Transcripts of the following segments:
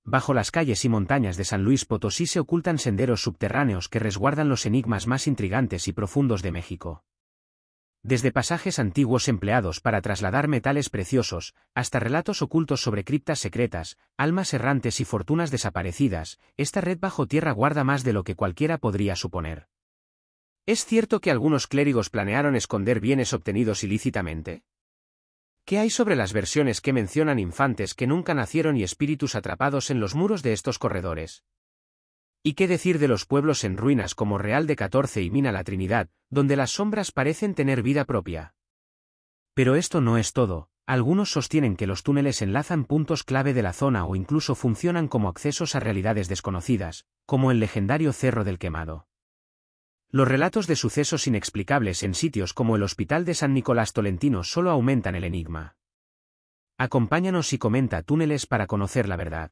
Bajo las calles y montañas de San Luis Potosí se ocultan senderos subterráneos que resguardan los enigmas más intrigantes y profundos de México. Desde pasajes antiguos empleados para trasladar metales preciosos, hasta relatos ocultos sobre criptas secretas, almas errantes y fortunas desaparecidas, esta red bajo tierra guarda más de lo que cualquiera podría suponer. ¿Es cierto que algunos clérigos planearon esconder bienes obtenidos ilícitamente? ¿Qué hay sobre las versiones que mencionan infantes que nunca nacieron y espíritus atrapados en los muros de estos corredores? ¿Y qué decir de los pueblos en ruinas como Real de 14 y Mina la Trinidad, donde las sombras parecen tener vida propia? Pero esto no es todo. Algunos sostienen que los túneles enlazan puntos clave de la zona o incluso funcionan como accesos a realidades desconocidas, como el legendario Cerro del Quemado. Los relatos de sucesos inexplicables en sitios como el Hospital de San Nicolás Tolentino solo aumentan el enigma. Acompáñanos y comenta túneles para conocer la verdad.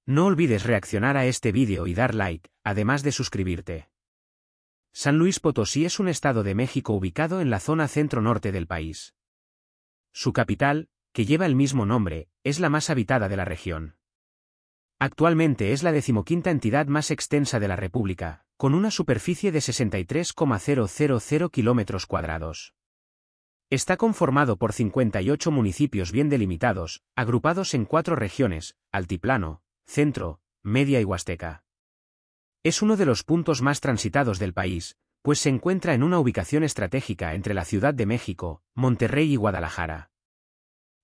No olvides reaccionar a este vídeo y dar like, además de suscribirte. San Luis Potosí es un estado de México ubicado en la zona centro-norte del país. Su capital, que lleva el mismo nombre, es la más habitada de la región. Actualmente es la 15ª entidad más extensa de la República, con una superficie de 63,000 kilómetros cuadrados. Está conformado por 58 municipios bien delimitados, agrupados en 4 regiones: Altiplano, Centro, Media y Huasteca. Es uno de los puntos más transitados del país, pues se encuentra en una ubicación estratégica entre la Ciudad de México, Monterrey y Guadalajara.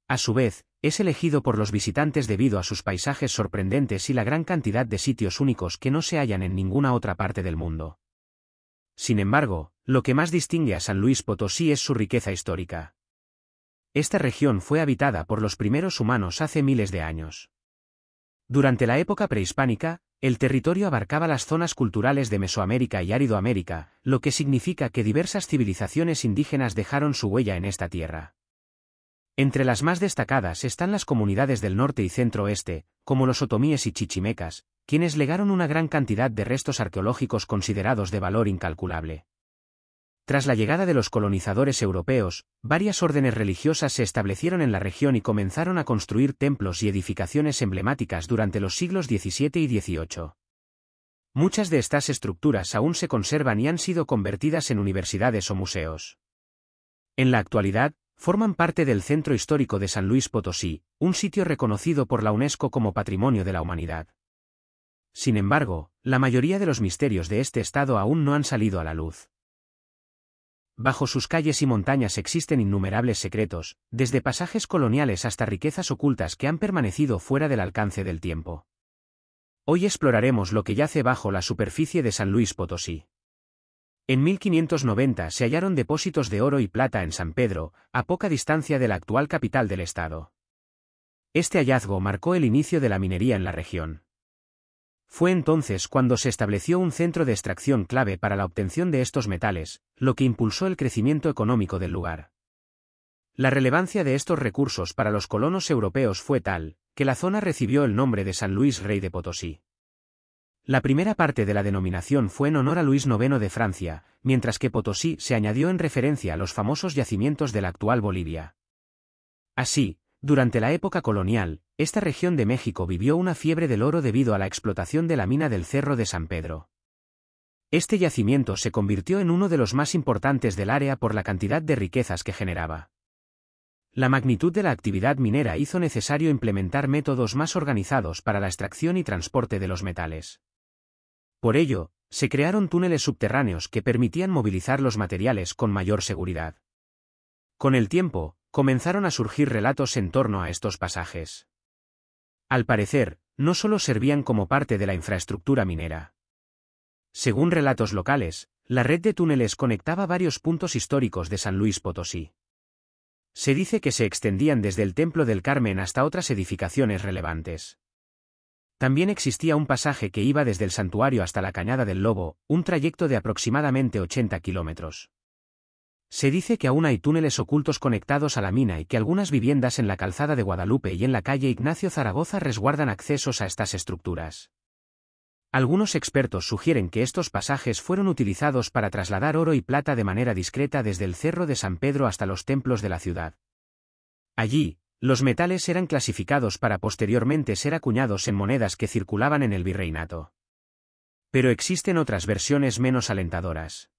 A su vez, es elegido por los visitantes debido a sus paisajes sorprendentes y la gran cantidad de sitios únicos que no se hallan en ninguna otra parte del mundo. Sin embargo, lo que más distingue a San Luis Potosí es su riqueza histórica. Esta región fue habitada por los primeros humanos hace miles de años. Durante la época prehispánica, el territorio abarcaba las zonas culturales de Mesoamérica y Áridoamérica, lo que significa que diversas civilizaciones indígenas dejaron su huella en esta tierra. Entre las más destacadas están las comunidades del norte y centro-oeste, como los otomíes y chichimecas, quienes legaron una gran cantidad de restos arqueológicos considerados de valor incalculable. Tras la llegada de los colonizadores europeos, varias órdenes religiosas se establecieron en la región y comenzaron a construir templos y edificaciones emblemáticas durante los siglos XVII y XVIII. Muchas de estas estructuras aún se conservan y han sido convertidas en universidades o museos. En la actualidad, forman parte del Centro Histórico de San Luis Potosí, un sitio reconocido por la UNESCO como Patrimonio de la Humanidad. Sin embargo, la mayoría de los misterios de este estado aún no han salido a la luz. Bajo sus calles y montañas existen innumerables secretos, desde pasajes coloniales hasta riquezas ocultas que han permanecido fuera del alcance del tiempo. Hoy exploraremos lo que yace bajo la superficie de San Luis Potosí. En 1590 se hallaron depósitos de oro y plata en San Pedro, a poca distancia de la actual capital del estado. Este hallazgo marcó el inicio de la minería en la región. Fue entonces cuando se estableció un centro de extracción clave para la obtención de estos metales, lo que impulsó el crecimiento económico del lugar. La relevancia de estos recursos para los colonos europeos fue tal, que la zona recibió el nombre de San Luis Rey de Potosí. La primera parte de la denominación fue en honor a Luis IX de Francia, mientras que Potosí se añadió en referencia a los famosos yacimientos de la actual Bolivia. Así, durante la época colonial, esta región de México vivió una fiebre del oro debido a la explotación de la mina del Cerro de San Pedro. Este yacimiento se convirtió en uno de los más importantes del área por la cantidad de riquezas que generaba. La magnitud de la actividad minera hizo necesario implementar métodos más organizados para la extracción y transporte de los metales. Por ello, se crearon túneles subterráneos que permitían movilizar los materiales con mayor seguridad. Con el tiempo, comenzaron a surgir relatos en torno a estos pasajes. Al parecer, no solo servían como parte de la infraestructura minera. Según relatos locales, la red de túneles conectaba varios puntos históricos de San Luis Potosí. Se dice que se extendían desde el Templo del Carmen hasta otras edificaciones relevantes. También existía un pasaje que iba desde el santuario hasta la Cañada del Lobo, un trayecto de aproximadamente 80 kilómetros. Se dice que aún hay túneles ocultos conectados a la mina y que algunas viviendas en la Calzada de Guadalupe y en la calle Ignacio Zaragoza resguardan accesos a estas estructuras. Algunos expertos sugieren que estos pasajes fueron utilizados para trasladar oro y plata de manera discreta desde el Cerro de San Pedro hasta los templos de la ciudad. Allí, Los metales eran clasificados para posteriormente ser acuñados en monedas que circulaban en el virreinato. Pero existen otras versiones menos alentadoras.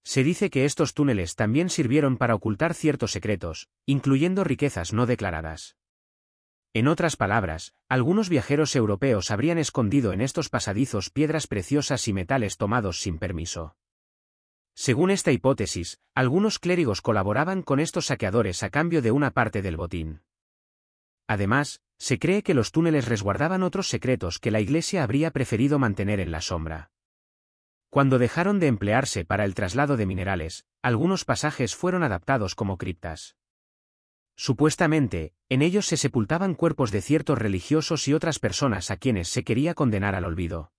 Se dice que estos túneles también sirvieron para ocultar ciertos secretos, incluyendo riquezas no declaradas. En otras palabras, algunos viajeros europeos habrían escondido en estos pasadizos piedras preciosas y metales tomados sin permiso. Según esta hipótesis, algunos clérigos colaboraban con estos saqueadores a cambio de una parte del botín. Además, se cree que los túneles resguardaban otros secretos que la Iglesia habría preferido mantener en la sombra. Cuando dejaron de emplearse para el traslado de minerales, algunos pasajes fueron adaptados como criptas. Supuestamente, en ellos se sepultaban cuerpos de ciertos religiosos y otras personas a quienes se quería condenar al olvido.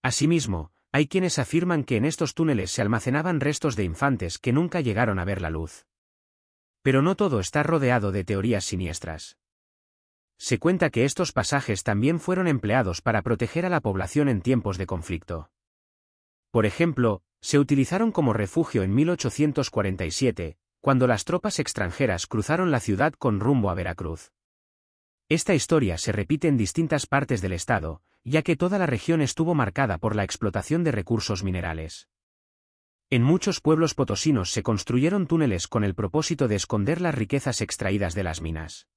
Asimismo, hay quienes afirman que en estos túneles se almacenaban restos de infantes que nunca llegaron a ver la luz. Pero no todo está rodeado de teorías siniestras. Se cuenta que estos pasajes también fueron empleados para proteger a la población en tiempos de conflicto. Por ejemplo, se utilizaron como refugio en 1847, cuando las tropas extranjeras cruzaron la ciudad con rumbo a Veracruz. Esta historia se repite en distintas partes del estado, ya que toda la región estuvo marcada por la explotación de recursos minerales. En muchos pueblos potosinos se construyeron túneles con el propósito de esconder las riquezas extraídas de las minas.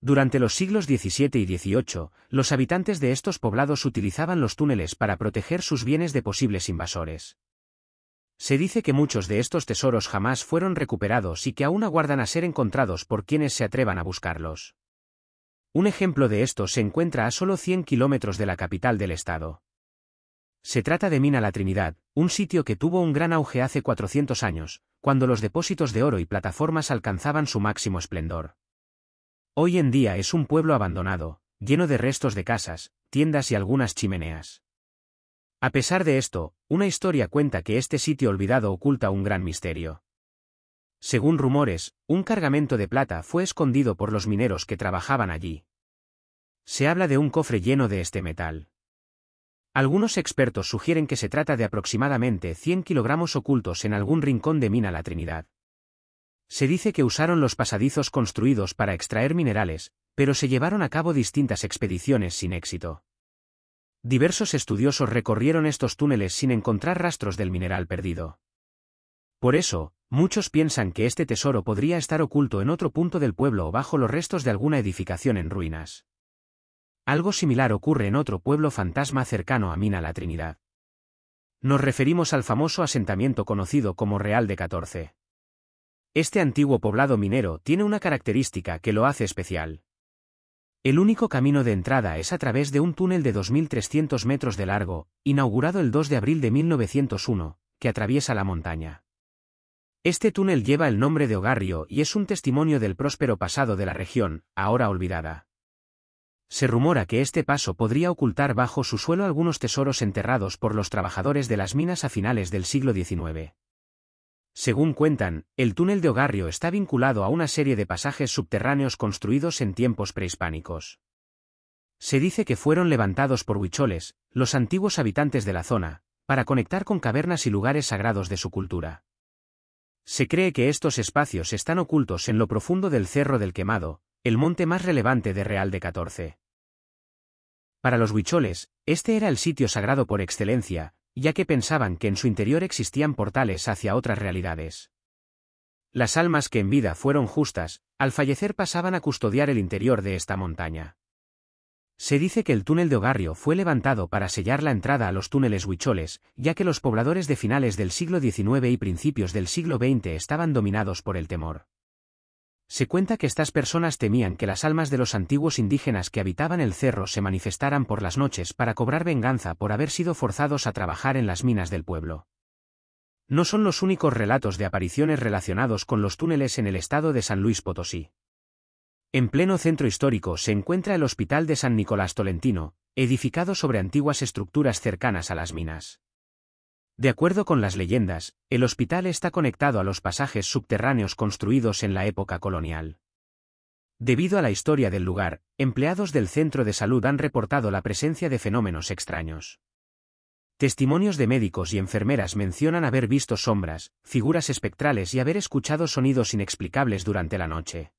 Durante los siglos XVII y XVIII, los habitantes de estos poblados utilizaban los túneles para proteger sus bienes de posibles invasores. Se dice que muchos de estos tesoros jamás fueron recuperados y que aún aguardan a ser encontrados por quienes se atrevan a buscarlos. Un ejemplo de esto se encuentra a solo 100 kilómetros de la capital del estado. Se trata de Mina La Trinidad, un sitio que tuvo un gran auge hace 400 años, cuando los depósitos de oro y plataformas alcanzaban su máximo esplendor. Hoy en día es un pueblo abandonado, lleno de restos de casas, tiendas y algunas chimeneas. A pesar de esto, una historia cuenta que este sitio olvidado oculta un gran misterio. Según rumores, un cargamento de plata fue escondido por los mineros que trabajaban allí. Se habla de un cofre lleno de este metal. Algunos expertos sugieren que se trata de aproximadamente 100 kilogramos ocultos en algún rincón de Mina La Trinidad. Se dice que usaron los pasadizos construidos para extraer minerales, pero se llevaron a cabo distintas expediciones sin éxito. Diversos estudiosos recorrieron estos túneles sin encontrar rastros del mineral perdido. Por eso, muchos piensan que este tesoro podría estar oculto en otro punto del pueblo o bajo los restos de alguna edificación en ruinas. Algo similar ocurre en otro pueblo fantasma cercano a Mina La Trinidad. Nos referimos al famoso asentamiento conocido como Real de 14. Este antiguo poblado minero tiene una característica que lo hace especial. El único camino de entrada es a través de un túnel de 2.300 metros de largo, inaugurado el 2 de abril de 1901, que atraviesa la montaña. Este túnel lleva el nombre de Ogarrio y es un testimonio del próspero pasado de la región, ahora olvidada. Se rumora que este paso podría ocultar bajo su suelo algunos tesoros enterrados por los trabajadores de las minas a finales del siglo XIX. Según cuentan, el túnel de Ogarrio está vinculado a una serie de pasajes subterráneos construidos en tiempos prehispánicos. Se dice que fueron levantados por huicholes, los antiguos habitantes de la zona, para conectar con cavernas y lugares sagrados de su cultura. Se cree que estos espacios están ocultos en lo profundo del Cerro del Quemado, el monte más relevante de Real de 14. Para los huicholes, este era el sitio sagrado por excelencia, ya que pensaban que en su interior existían portales hacia otras realidades. Las almas que en vida fueron justas, al fallecer pasaban a custodiar el interior de esta montaña. Se dice que el túnel de Ogarrio fue levantado para sellar la entrada a los túneles huicholes, ya que los pobladores de finales del siglo XIX y principios del siglo XX estaban dominados por el temor. Se cuenta que estas personas temían que las almas de los antiguos indígenas que habitaban el cerro se manifestaran por las noches para cobrar venganza por haber sido forzados a trabajar en las minas del pueblo. No son los únicos relatos de apariciones relacionados con los túneles en el estado de San Luis Potosí. En pleno centro histórico se encuentra el Hospital de San Nicolás Tolentino, edificado sobre antiguas estructuras cercanas a las minas. De acuerdo con las leyendas, el hospital está conectado a los pasajes subterráneos construidos en la época colonial. Debido a la historia del lugar, empleados del centro de salud han reportado la presencia de fenómenos extraños. Testimonios de médicos y enfermeras mencionan haber visto sombras, figuras espectrales y haber escuchado sonidos inexplicables durante la noche.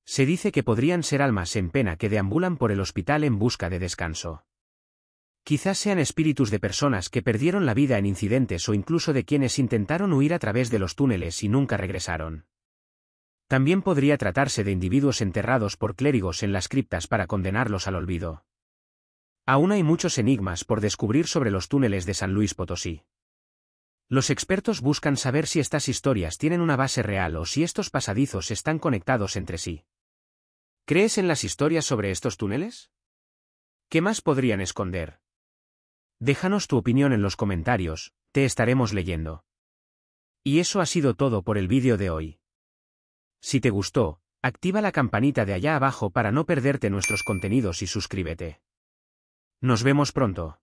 Se dice que podrían ser almas en pena que deambulan por el hospital en busca de descanso. Quizás sean espíritus de personas que perdieron la vida en incidentes o incluso de quienes intentaron huir a través de los túneles y nunca regresaron. También podría tratarse de individuos enterrados por clérigos en las criptas para condenarlos al olvido. Aún hay muchos enigmas por descubrir sobre los túneles de San Luis Potosí. Los expertos buscan saber si estas historias tienen una base real o si estos pasadizos están conectados entre sí. ¿Crees en las historias sobre estos túneles? ¿Qué más podrían esconder? Déjanos tu opinión en los comentarios, te estaremos leyendo. Y eso ha sido todo por el vídeo de hoy. Si te gustó, activa la campanita de allá abajo para no perderte nuestros contenidos y suscríbete. Nos vemos pronto.